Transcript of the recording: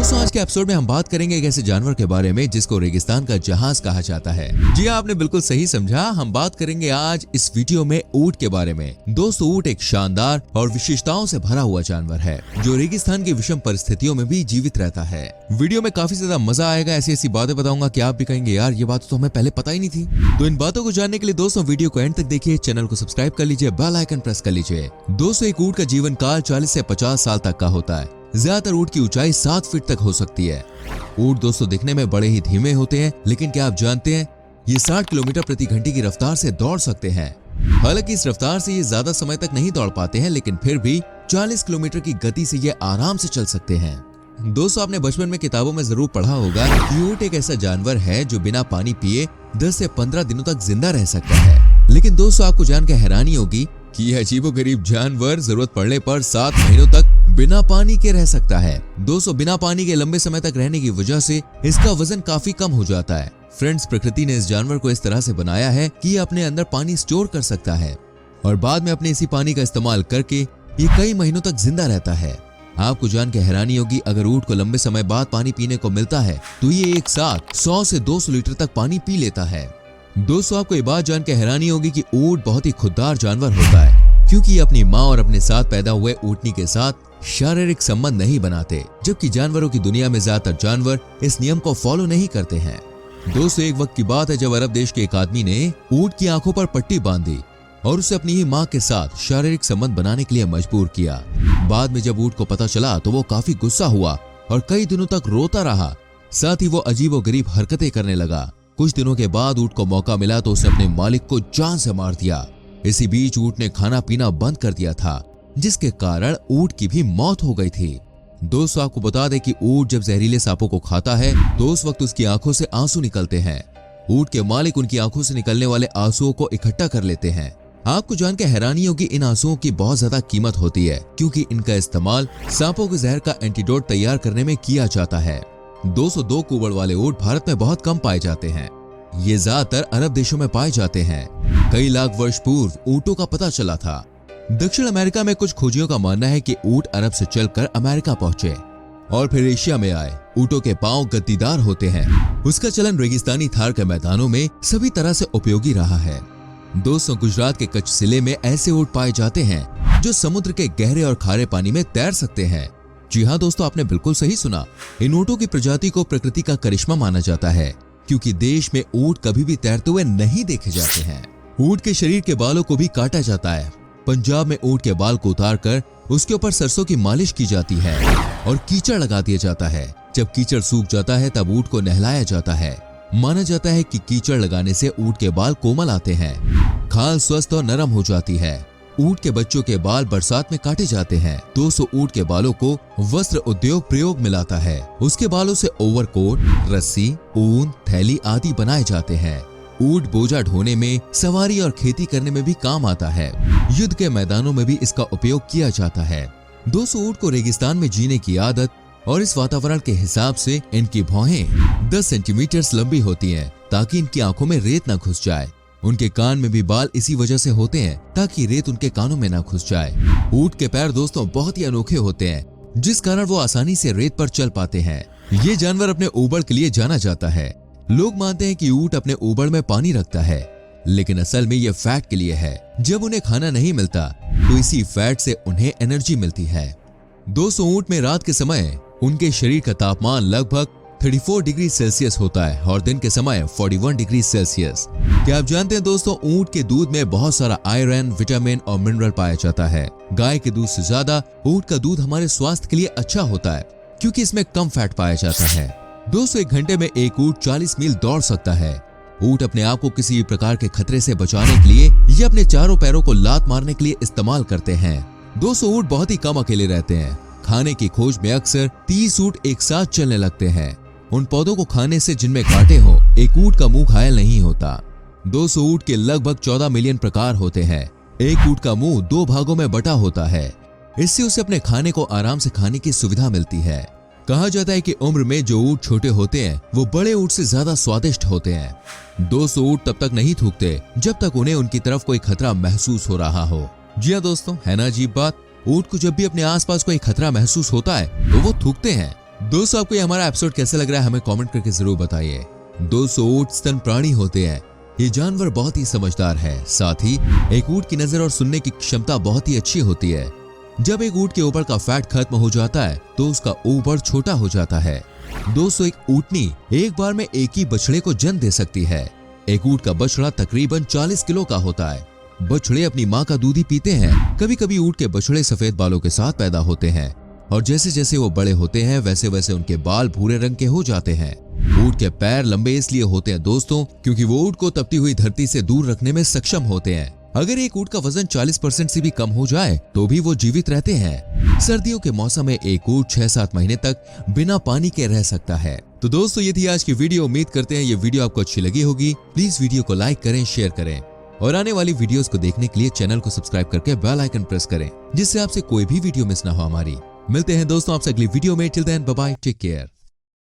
दोस्तों आज के एपिसोड में हम बात करेंगे एक ऐसे जानवर के बारे में जिसको रेगिस्तान का जहाज कहा जाता है। जी हाँ, आपने बिल्कुल सही समझा। हम बात करेंगे आज इस वीडियो में ऊंट के बारे में। दोस्तों ऊंट एक शानदार और विशेषताओं से भरा हुआ जानवर है जो रेगिस्तान की विषम परिस्थितियों में भी जीवित रहता है। वीडियो में काफी ज्यादा मजा आएगा। ऐसी ऐसी बातें बताऊंगा कि आप भी कहेंगे यार ये बात तो हमें पहले पता ही नहीं थी। तो इन बातों को जानने के लिए दोस्तों वीडियो को एंड तक देखिए, चैनल को सब्सक्राइब कर लीजिए, बेल आइकन प्रेस कर लीजिए। दोस्तों एक ऊंट का जीवन काल 40 से 50 साल तक का होता है। ज्यादातर ऊंट की ऊंचाई 7 फीट तक हो सकती है। ऊंट दोस्तों दिखने में बड़े ही धीमे होते हैं, लेकिन क्या आप जानते हैं ये 60 किलोमीटर प्रति घंटे की रफ्तार से दौड़ सकते हैं। हालांकि इस रफ्तार से ये ज्यादा समय तक नहीं दौड़ पाते हैं, लेकिन फिर भी 40 किलोमीटर की गति से ये आराम से चल सकते हैं। दोस्तों आपने बचपन में किताबों में जरूर पढ़ा होगा कि ऊंट एक ऐसा जानवर है जो बिना पानी पिए 10 से 15 दिनों तक जिंदा रह सकता है। लेकिन दोस्तों आपको जानकर हैरानी होगी कि यह अजीबोगरीब जानवर जरूरत पड़ने पर 7 महीनों तक बिना पानी के रह सकता है। दोस्तों बिना पानी के लंबे समय तक रहने की वजह से इसका वजन काफी कम हो जाता है। फ्रेंड्स, प्रकृति ने इस जानवर को इस तरह से बनाया है कि ये अपने अंदर पानी स्टोर कर सकता है और बाद में अपने इसी पानी का इस्तेमाल करके ये कई महीनों तक जिंदा रहता है। आपको जान के हैरानी होगी अगर ऊंट को लंबे समय बाद पानी पीने को मिलता है तो ये एक साथ 100 से 200 लीटर तक पानी पी लेता है। दोस्तों आपको ये बात जान के हैरानी होगी कि ऊंट बहुत ही खुददार जानवर होता है, क्योंकि ये अपनी माँ और अपने साथ पैदा हुए ऊंटनी के साथ शारीरिक संबंध नहीं बनाते, जबकि जानवरों की दुनिया में ज्यादातर जानवर इस नियम को फॉलो नहीं करते हैं। दोस्तों एक वक्त की बात है जब अरब देश के एक आदमी ने ऊंट की आंखों पर पट्टी बांधी और उसे अपनी ही माँ के साथ शारीरिक संबंध बनाने के लिए मजबूर किया। बाद में जब ऊंट को पता चला तो वो काफी गुस्सा हुआ और कई दिनों तक रोता रहा। साथ ही वो अजीबोगरीब हरकतें करने लगा। कुछ दिनों के बाद ऊंट को मौका मिला तो उसने अपने मालिक को जान से मार दिया। इसी बीच ऊंट ने खाना पीना बंद कर दिया था, जिसके कारण ऊंट की भी मौत हो गई थी। दोस्तों आपको बता दें कि ऊंट जब जहरीले सांपों को खाता है तो उस वक्त उसकी आंखों से आंसू निकलते हैं। ऊंट के मालिक उनकी आंखों से निकलने वाले आंसुओं को इकट्ठा कर लेते हैं। आपको जानकर हैरानी होगी इन आंसुओं की बहुत ज्यादा कीमत होती है, क्योंकि इनका इस्तेमाल सांपों के जहर का एंटीडोट तैयार करने में किया जाता है। 202 कुबड़ वाले ऊंट भारत में बहुत कम पाए जाते हैं। ये ज्यादातर अरब देशों में पाए जाते हैं। कई लाख वर्ष पूर्व ऊंटों का पता चला था। दक्षिण अमेरिका में कुछ खोजियों का मानना है कि ऊंट अरब से चलकर अमेरिका पहुंचे और फिर एशिया में आए। ऊंटों के पांव गद्दीदार होते हैं। उसका चलन रेगिस्तानी थार के मैदानों में सभी तरह से उपयोगी रहा है। दोस्तों गुजरात के कच्छ जिले में ऐसे ऊंट पाए जाते हैं जो समुद्र के गहरे और खारे पानी में तैर सकते हैं। जी हाँ दोस्तों, आपने बिल्कुल सही सुना। इन ऊंटों की प्रजाति को प्रकृति का करिश्मा माना जाता है, क्योंकि देश में ऊंट कभी भी तैरते हुए नहीं देखे जाते हैं। ऊंट के शरीर के बालों को भी काटा जाता है। पंजाब में ऊंट के बाल को उतारकर उसके ऊपर सरसों की मालिश की जाती है और कीचड़ लगा दिया जाता है। जब कीचड़ सूख जाता है तब ऊंट को नहलाया जाता है। माना जाता है कि कीचड़ लगाने से ऊंट के बाल कोमल आते हैं, खाल स्वस्थ और नरम हो जाती है। ऊंट के बच्चों के बाल बरसात में काटे जाते हैं। 200 ऊंट के बालों को वस्त्र उद्योग प्रयोग में लाता है। उसके बालों से ओवरकोट, रस्सी, ऊन, थैली आदि बनाए जाते हैं। ऊंट बोझा ढोने में, सवारी और खेती करने में भी काम आता है। युद्ध के मैदानों में भी इसका उपयोग किया जाता है। 200 ऊंट को रेगिस्तान में जीने की आदत और इस वातावरण के हिसाब से इनकी भौहें 10 सेंटीमीटर लंबी होती हैं, ताकि इनकी आंखों में रेत न घुस जाए। उनके कान में भी बाल इसी वजह से होते हैं ताकि रेत उनके कानों में न घुस जाए। ऊंट के पैर दोस्तों बहुत ही अनोखे होते हैं, जिस कारण वो आसानी से रेत पर चल पाते हैं। ये जानवर अपने ऊबड़ के लिए जाना जाता है। लोग मानते हैं कि ऊंट अपने ऊबड़ में पानी रखता है, लेकिन असल में ये फैट के लिए है। जब उन्हें खाना नहीं मिलता तो इसी फैट से उन्हें एनर्जी मिलती है। 200 ऊंट में रात के समय उनके शरीर का तापमान लगभग 34 डिग्री सेल्सियस होता है और दिन के समय 41 डिग्री सेल्सियस। क्या आप जानते हैं दोस्तों ऊंट के दूध में बहुत सारा आयरन, विटामिन और मिनरल पाया जाता है। गाय के दूध से ज्यादा ऊंट का दूध हमारे स्वास्थ्य के लिए अच्छा होता है, क्योंकि इसमें कम फैट पाया जाता है। 201 घंटे में एक ऊंट 40 मील दौड़ सकता है। ऊंट अपने आप को किसी भी प्रकार के खतरे से बचाने के लिए ये अपने चारों पैरों को लात मारने के लिए इस्तेमाल करते हैं। 200 ऊंट बहुत ही कम अकेले रहते हैं। खाने की खोज में अक्सर 30 ऊंट एक साथ चलने लगते हैं। उन पौधों को खाने से जिनमें कांटे हो, एक ऊंट का मुंह घायल नहीं होता। 200 ऊंट के लगभग 14 मिलियन प्रकार होते हैं। एक ऊंट का मुंह 2 भागों में बटा होता है। इससे उसे अपने खाने को आराम से खाने की सुविधा मिलती है। कहा जाता है कि उम्र में जो ऊंट छोटे होते हैं वो बड़े ऊंट से ज्यादा स्वादिष्ट होते हैं। 200 ऊंट तब तक नहीं थूकते जब तक उन्हें उनकी तरफ कोई खतरा महसूस हो रहा हो। जी हाँ दोस्तों, है ना अजीब बात। ऊंट को जब भी अपने आसपास कोई खतरा महसूस होता है तो वो थूकते हैं। दोस्तों आपको ये हमारा एपिसोड कैसा लग रहा है हमें कमेंट करके जरूर बताइए। दोस्तों ऊंट स्तन प्राणी होते हैं। ये जानवर बहुत ही समझदार है। साथ ही एक ऊंट की नजर और सुनने की क्षमता बहुत ही अच्छी होती है। जब एक ऊंट के ऊपर का फैट खत्म हो जाता है तो उसका ऊपर छोटा हो जाता है। दोस्तों एक ऊंटनी एक बार में एक ही बछड़े को जन्म दे सकती है। एक ऊंट का बछड़ा तकरीबन 40 किलो का होता है। बछड़े अपनी माँ का दूध ही पीते हैं। कभी कभी ऊंट के बछड़े सफेद बालों के साथ पैदा होते हैं और जैसे जैसे वो बड़े होते हैं वैसे वैसे उनके बाल भूरे रंग के हो जाते हैं। ऊंट के पैर लंबे इसलिए होते हैं दोस्तों क्योंकि वो ऊंट को तपती हुई धरती से दूर रखने में सक्षम होते हैं। अगर एक ऊंट का वजन 40% से भी कम हो जाए तो भी वो जीवित रहते हैं। सर्दियों के मौसम में एक ऊंट 6-7 महीने तक बिना पानी के रह सकता है। तो दोस्तों ये थी आज की वीडियो। उम्मीद करते हैं ये वीडियो आपको अच्छी लगी होगी। प्लीज वीडियो को लाइक करें, शेयर करें और आने वाली वीडियोस को देखने के लिए चैनल को सब्सक्राइब करके बेल आइकन प्रेस करें जिससे आपसे कोई भी वीडियो मिस ना हो हमारी। मिलते हैं दोस्तों आपसे अगली वीडियो में। Till then bye bye, take care.